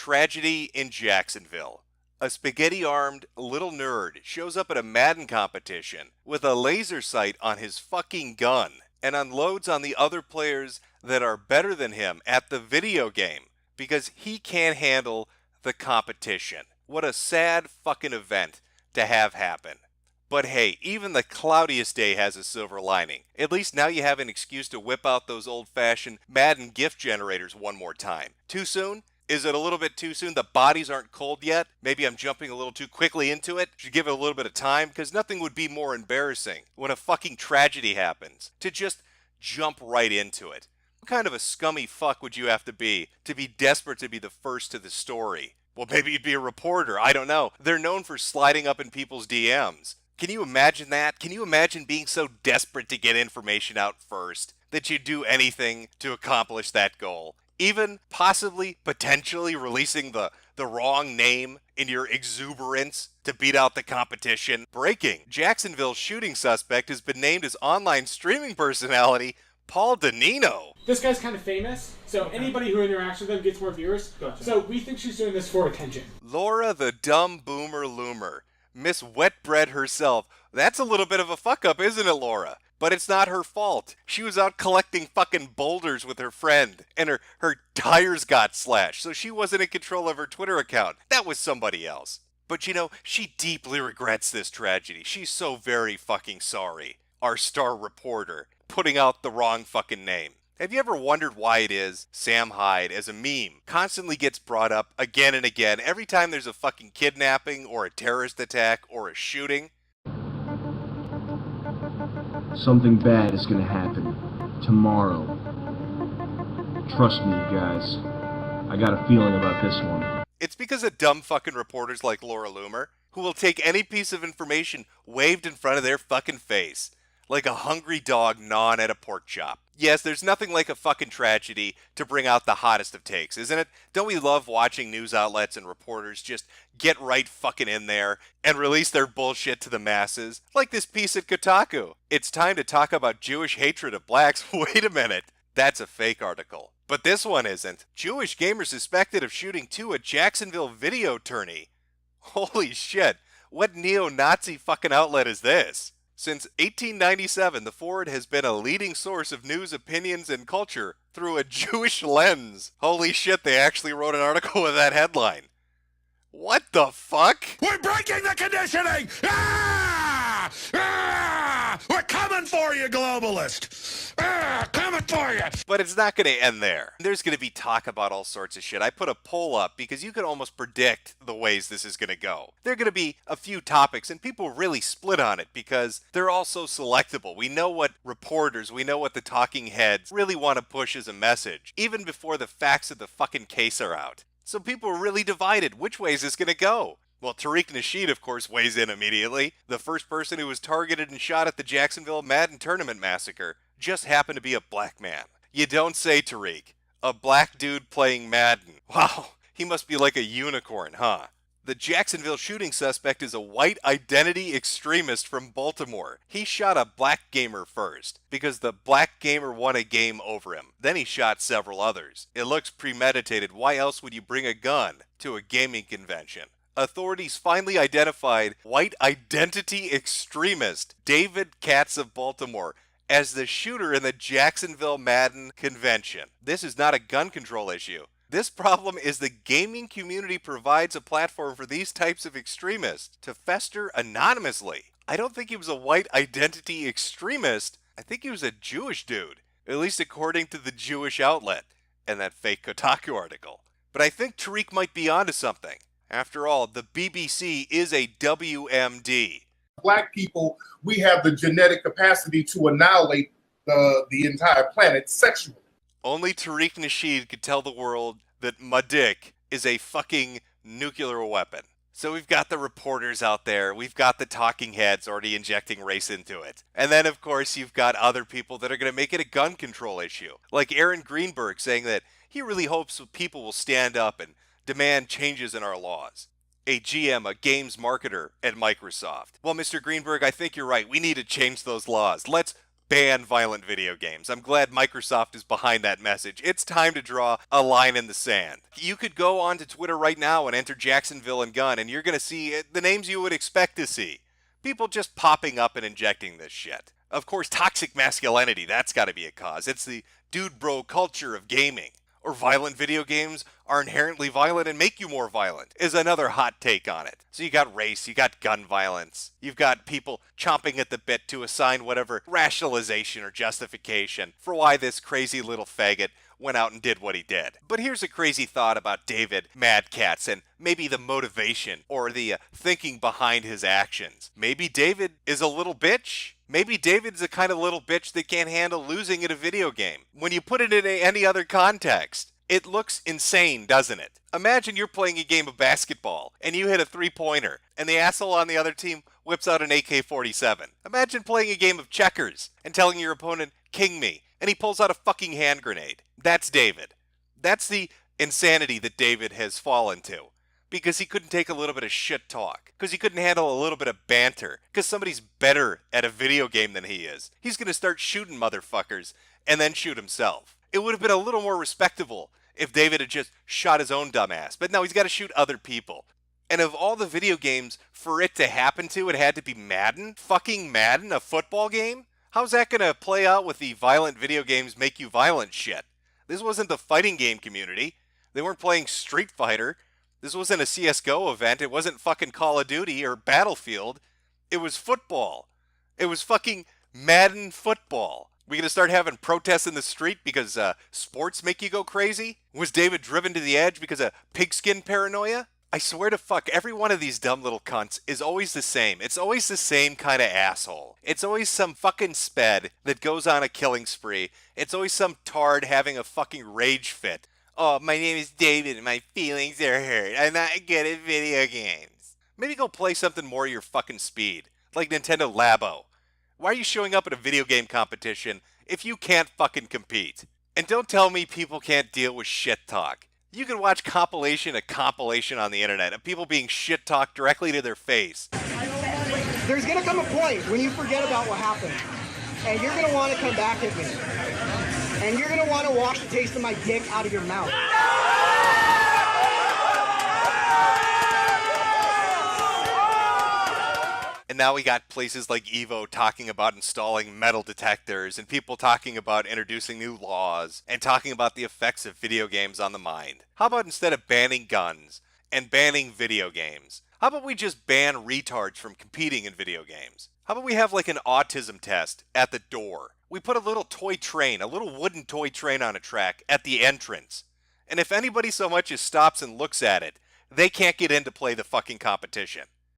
Tragedy in Jacksonville. A spaghetti-armed little nerd shows up at a Madden competition with a laser sight on his fucking gun and unloads on the other players that are better than him at the video game because he can't handle the competition. What a sad fucking event to have happen. But hey, even the cloudiest day has a silver lining. At least now you have an excuse to whip out those old-fashioned Madden gift generators one more time. Too soon? Is it a little bit too soon? The bodies aren't cold yet? Maybe I'm jumping a little too quickly into it? Should give it a little bit of time? Because nothing would be more embarrassing when a fucking tragedy happens to just jump right into it. What kind of a scummy fuck would you have to be desperate to be the first to the story? Well, maybe you'd be a reporter. I don't know. They're known for sliding up in people's DMs. Can you imagine that? Can you imagine being so desperate to get information out first that you'd do anything to accomplish that goal? Even possibly, potentially releasing the wrong name in your exuberance to beat out the competition. Breaking. Jacksonville's shooting suspect has been named as online streaming personality Paul Danino. This guy's kind of famous, so anybody who interacts with him gets more viewers. Gotcha. So we think she's doing this for attention. Laura the dumb boomer loomer. Miss Wetbread herself. That's a little bit of a fuck up, isn't it, Laura? But it's not her fault. She was out collecting fucking boulders with her friend, and her tires got slashed, so she wasn't in control of her Twitter account. That was somebody else. But you know, she deeply regrets this tragedy. She's so very fucking sorry. Our star reporter, putting out the wrong fucking name. Have you ever wondered why it is Sam Hyde, as a meme, constantly gets brought up again and again every time there's a fucking kidnapping or a terrorist attack or a shooting? Something bad is gonna happen tomorrow. Trust me, you guys. I got a feeling about this one. It's because of dumb fucking reporters like Laura Loomer, who will take any piece of information waved in front of their fucking face, like a hungry dog gnawing at a pork chop. Yes, there's nothing like a fucking tragedy to bring out the hottest of takes, isn't it? Don't we love watching news outlets and reporters just get right fucking in there and release their bullshit to the masses? Like this piece at Kotaku. It's time to talk about Jewish hatred of blacks. Wait a minute. That's a fake article. But this one isn't. Jewish gamer suspected of shooting two at Jacksonville video tourney. Holy shit. What neo-Nazi fucking outlet is this? Since 1897, the Forward has been a leading source of news, opinions, and culture through a Jewish lens. Holy shit, they actually wrote an article with that headline. What the fuck? We're breaking the conditioning! Ah! Ah! We're coming for you, globalist! Ah! Coming for you! But it's not going to end there. There's going to be talk about all sorts of shit. I put a poll up because you could almost predict the ways this is going to go. There are going to be a few topics, and people really split on it because they're all so selectable. We know what reporters, we know what the talking heads really want to push as a message, even before the facts of the fucking case are out. So people are really divided. Which way is this going to go? Well, Tariq Nasheed, of course, weighs in immediately. The first person who was targeted and shot at the Jacksonville Madden Tournament massacre just happened to be a black man. You don't say, Tariq. A black dude playing Madden. Wow, he must be like a unicorn, huh? The Jacksonville shooting suspect is a white identity extremist from Baltimore. He shot a black gamer first, because the black gamer won a game over him. Then he shot several others. It looks premeditated. Why else would you bring a gun to a gaming convention? Authorities finally identified white identity extremist David Katz of Baltimore as the shooter in the Jacksonville Madden convention. This is not a gun control issue. This problem is the gaming community provides a platform for these types of extremists to fester anonymously. I don't think he was a white identity extremist. I think he was a Jewish dude, at least according to the Jewish outlet and that fake Kotaku article. But I think Tariq might be onto something. After all, the BBC is a WMD. Black people, we have the genetic capacity to annihilate the entire planet sexually. Only Tariq Nasheed could tell the world that my dick is a fucking nuclear weapon. So we've got the reporters out there, we've got the talking heads already injecting race into it. And then, of course, you've got other people that are going to make it a gun control issue. Like Aaron Greenberg saying that he really hopes people will stand up and demand changes in our laws. A GM, a games marketer at Microsoft. Well, Mr. Greenberg, I think you're right. We need to change those laws. Let's ban violent video games. I'm glad Microsoft is behind that message. It's time to draw a line in the sand. You could go onto Twitter right now and enter Jacksonville and gun, and you're going to see the names you would expect to see. People just popping up and injecting this shit. Of course, toxic masculinity, that's got to be a cause. It's the dude bro culture of gaming. Or violent video games are inherently violent and make you more violent, is another hot take on it. So you got race, you got gun violence, you've got people chomping at the bit to assign whatever rationalization or justification for why this crazy little faggot went out and did what he did. But here's a crazy thought about David Mad Katz and maybe the motivation or the thinking behind his actions. Maybe David is a little bitch. Maybe David's the kind of little bitch that can't handle losing at a video game. When you put it in any other context, it looks insane, doesn't it? Imagine you're playing a game of basketball and you hit a three-pointer and the asshole on the other team whips out an AK-47. Imagine playing a game of checkers and telling your opponent, "King me," and he pulls out a fucking hand grenade. That's David. That's the insanity that David has fallen to. Because he couldn't take a little bit of shit talk. Because he couldn't handle a little bit of banter. Because somebody's better at a video game than he is. He's going to start shooting motherfuckers and then shoot himself. It would have been a little more respectable if David had just shot his own dumb ass. But no, he's got to shoot other people. And of all the video games for it to happen to, it had to be Madden? Fucking Madden, a football game? How's that going to play out with the violent video games make you violent shit? This wasn't the fighting game community. They weren't playing Street Fighter. This wasn't a CSGO event. It wasn't fucking Call of Duty or Battlefield. It was football. It was fucking Madden football. We gonna start having protests in the street because sports make you go crazy? Was David driven to the edge because of pigskin paranoia? I swear to fuck, every one of these dumb little cunts is always the same. It's always the same kind of asshole. It's always some fucking sped that goes on a killing spree. It's always some tard having a fucking rage fit. "Oh, my name is David and my feelings are hurt. I'm not good at video games." Maybe go play something more your fucking speed, like Nintendo Labo. Why are you showing up at a video game competition if you can't fucking compete? And don't tell me people can't deal with shit talk. You can watch compilation on the internet of people being shit talked directly to their face. There's gonna come a point when you forget about what happened, and you're gonna want to come back at me. And you're gonna want to wash the taste of my dick out of your mouth. And now we got places like Evo talking about installing metal detectors and people talking about introducing new laws and talking about the effects of video games on the mind. How about instead of banning guns and banning video games, how about we just ban retards from competing in video games? How about we have like an autism test at the door? We put a little toy train, a little wooden toy train on a track at the entrance. And if anybody so much as stops and looks at it, they can't get in to play the fucking competition.